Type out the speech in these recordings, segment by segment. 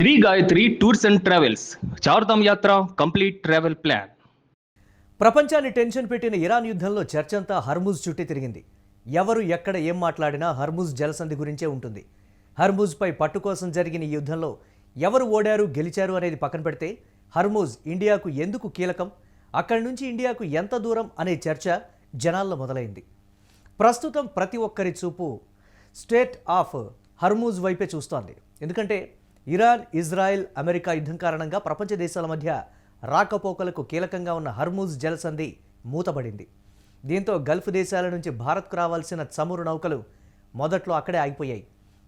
Shri Gayatri tours and travels Char Dham యాత్ర complete travel plan. ప్రపంచాన్ని tension పెట్టిన ఇరాన్ యుద్ధంలో చర్చంతా హర్ముజ్ చుట్టి తిరిగింది. ఎవరు ఎక్కడ ఏం మాట్లాడినా హర్ముజ్ జలసంధి గురించే ఉంటుంది. హర్ముజ్పై పట్టు కోసం జరిగిన ఈ యుద్ధంలో ఎవరు ఓడారు గెలిచారు అనేది పక్కన పెడితే హర్ముజ్ ఇండియాకు ఎందుకు కీలకం, అక్కడి నుంచి ఇండియాకు ఎంత దూరం అనే చర్చ జనాల్లో మొదలైంది. ప్రస్తుతం ప్రతి ఒక్కరి చూపు స్టేట్ ఆఫ్ హర్ముజ్ వైపే చూస్తోంది. ఎందుకంటే ఇరాన్, ఇజ్రాయెల్, అమెరికా యుద్ధం కారణంగా ప్రపంచ దేశాల మధ్య రాకపోకలకు కీలకంగా ఉన్న హర్ముజ్ జలసంధి మూతబడింది. దీంతో గల్ఫ్ దేశాల నుంచి భారత్కు రావాల్సిన చమురు నౌకలు మొదట్లో అక్కడే ఆగిపోయాయి.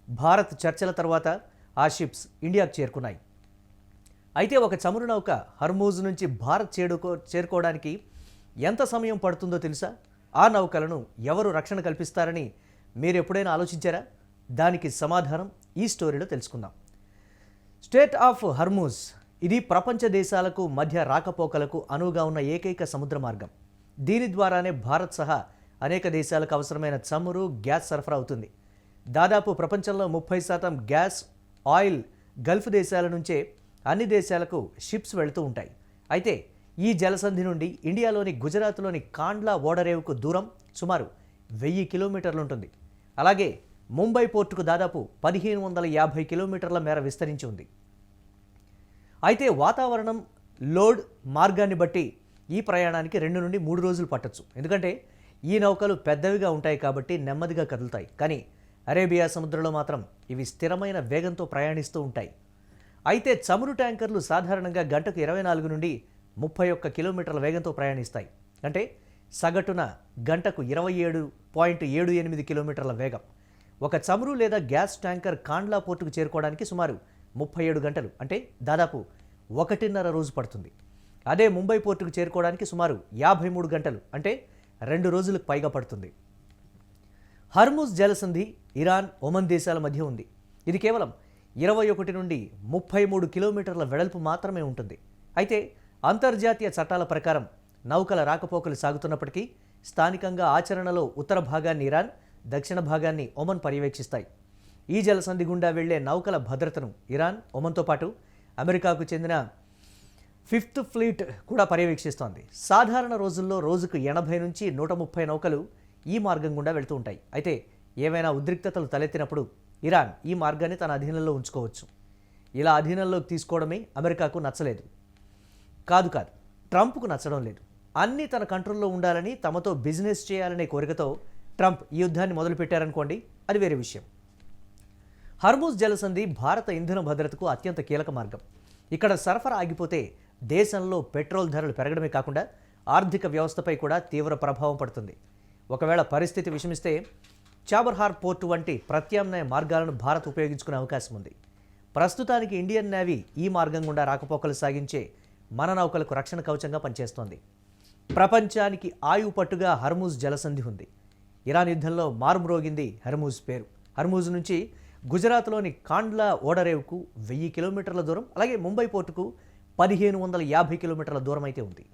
భారత్ చర్చల తర్వాత ఆ షిప్స్ ఇండియాకు చేరుకున్నాయి. అయితే ఒక చమురు నౌక హర్ముజ్ నుంచి భారత్ చేరుకోవడానికి ఎంత సమయం పడుతుందో తెలుసా? ఆ నౌకలను ఎవరు రక్షణ కల్పిస్తారని మీరు ఎప్పుడైనా ఆలోచించారా? దానికి సమాధానం ఈ స్టోరీలో తెలుసుకుందాం. స్టేట్ ఆఫ్ హర్ముజ్ ఇది ప్రపంచ దేశాలకు మధ్య రాకపోకలకు అనువుగా ఉన్న ఏకైక సముద్ర మార్గం. దీని ద్వారానే భారత్ సహా అనేక దేశాలకు అవసరమైన చమురు, గ్యాస్ సరఫరా అవుతుంది. దాదాపు ప్రపంచంలో 30% గ్యాస్, ఆయిల్ గల్ఫ్ దేశాల నుంచే అన్ని దేశాలకు షిప్స్ వెళుతూ ఉంటాయి. అయితే ఈ జలసంధి నుండి ఇండియాలోని గుజరాత్లోని కాండ్లా ఓడరేవుకు దూరం సుమారు 1000 కిలోమీటర్లు ఉంటుంది. అలాగే ముంబై పోర్టుకు దాదాపు 1550 కిలోమీటర్ల మేర విస్తరించి ఉంది. అయితే వాతావరణం, లోడ్, మార్గాన్ని బట్టి ఈ ప్రయాణానికి 2 నుండి 3 రోజులు పట్టొచ్చు. ఎందుకంటే ఈ నౌకలు పెద్దవిగా ఉంటాయి కాబట్టి నెమ్మదిగా కదులుతాయి. కానీ అరేబియా సముద్రంలో మాత్రం ఇవి స్థిరమైన వేగంతో ప్రయాణిస్తూ ఉంటాయి. అయితే చమురు ట్యాంకర్లు సాధారణంగా గంటకు 24 నుండి 31 కిలోమీటర్ల వేగంతో ప్రయాణిస్తాయి. అంటే సగటున గంటకు 27.78 కిలోమీటర్ల వేగం. ఒక చమురు లేదా గ్యాస్ ట్యాంకర్ కాండ్లా పోర్టుకు చేరుకోవడానికి సుమారు 37 గంటలు, అంటే దాదాపు 1.5 రోజు పడుతుంది. అదే ముంబై పోర్టుకు చేరుకోవడానికి సుమారు 53 గంటలు, అంటే 2 రోజులకు పైగా పడుతుంది. హర్ముజ్ జలసంధి ఇరాన్, ఒమన్ దేశాల మధ్య ఉంది. ఇది కేవలం 21 నుండి 33 కిలోమీటర్ల వెడల్పు మాత్రమే ఉంటుంది. అయితే అంతర్జాతీయ చట్టాల ప్రకారం నౌకల రాకపోకలు సాగుతున్నప్పటికీ స్థానికంగా ఆచరణలో ఉత్తర భాగాన్ని ఇరాన్, దక్షిణ భాగాన్ని ఒమన్ పర్యవేక్షిస్తాయి. ఈ జలసంధి గుండా వెళ్లే నౌకల భద్రతను ఇరాన్, ఒమన్తో పాటు అమెరికాకు చెందిన 5th ఫ్లీట్ కూడా పర్యవేక్షిస్తోంది. సాధారణ రోజుల్లో రోజుకు 80 నుంచి 130 నౌకలు ఈ మార్గం గుండా వెళ్తూ ఉంటాయి. అయితే ఏవైనా ఉద్రిక్తతలు తలెత్తినప్పుడు ఇరాన్ ఈ మార్గాన్ని తన అధీనంలో ఉంచుకోవచ్చు. ఇలా అధీనంలోకి తీసుకోవడమే అమెరికాకు నచ్చలేదు. కాదు ట్రంప్కు నచ్చడం లేదు. అన్నీ తన కంట్రోల్లో ఉండాలని, తమతో బిజినెస్ చేయాలనే కోరికతో ట్రంప్ ఈ యుద్ధాన్ని మొదలుపెట్టారనుకోండి, అది వేరే విషయం. హర్ముజ్ జలసంధి భారత ఇంధన భద్రతకు అత్యంత కీలక మార్గం. ఇక్కడ సరఫరా ఆగిపోతే దేశంలో పెట్రోల్ ధరలు పెరగడమే కాకుండా ఆర్థిక వ్యవస్థపై కూడా తీవ్ర ప్రభావం పడుతుంది. ఒకవేళ పరిస్థితి విషమిస్తే చాబర్హార్ పోర్టు వంటి ప్రత్యామ్నాయ మార్గాలను భారత్ ఉపయోగించుకునే అవకాశం ఉంది. ప్రస్తుతానికి ఇండియన్ నేవీ ఈ మార్గం గుండా రాకపోకలు సాగించే మన నౌకలకు రక్షణ కవచంగా పనిచేస్తోంది. ప్రపంచానికి ఆయువు పట్టుగా హర్ముజ్ జలసంధి ఉంది. ఇరాన్ యుద్ధంలో మారుమ్రోగింది హర్ముజ్ పేరు. హర్ముజ్ నుంచి గుజరాత్లోని కాండ్లా ఓడరేవుకు 1000 కిలోమీటర్ల దూరం, అలాగే ముంబై పోర్టుకు 1550 కిలోమీటర్ల దూరం అయితే ఉంది.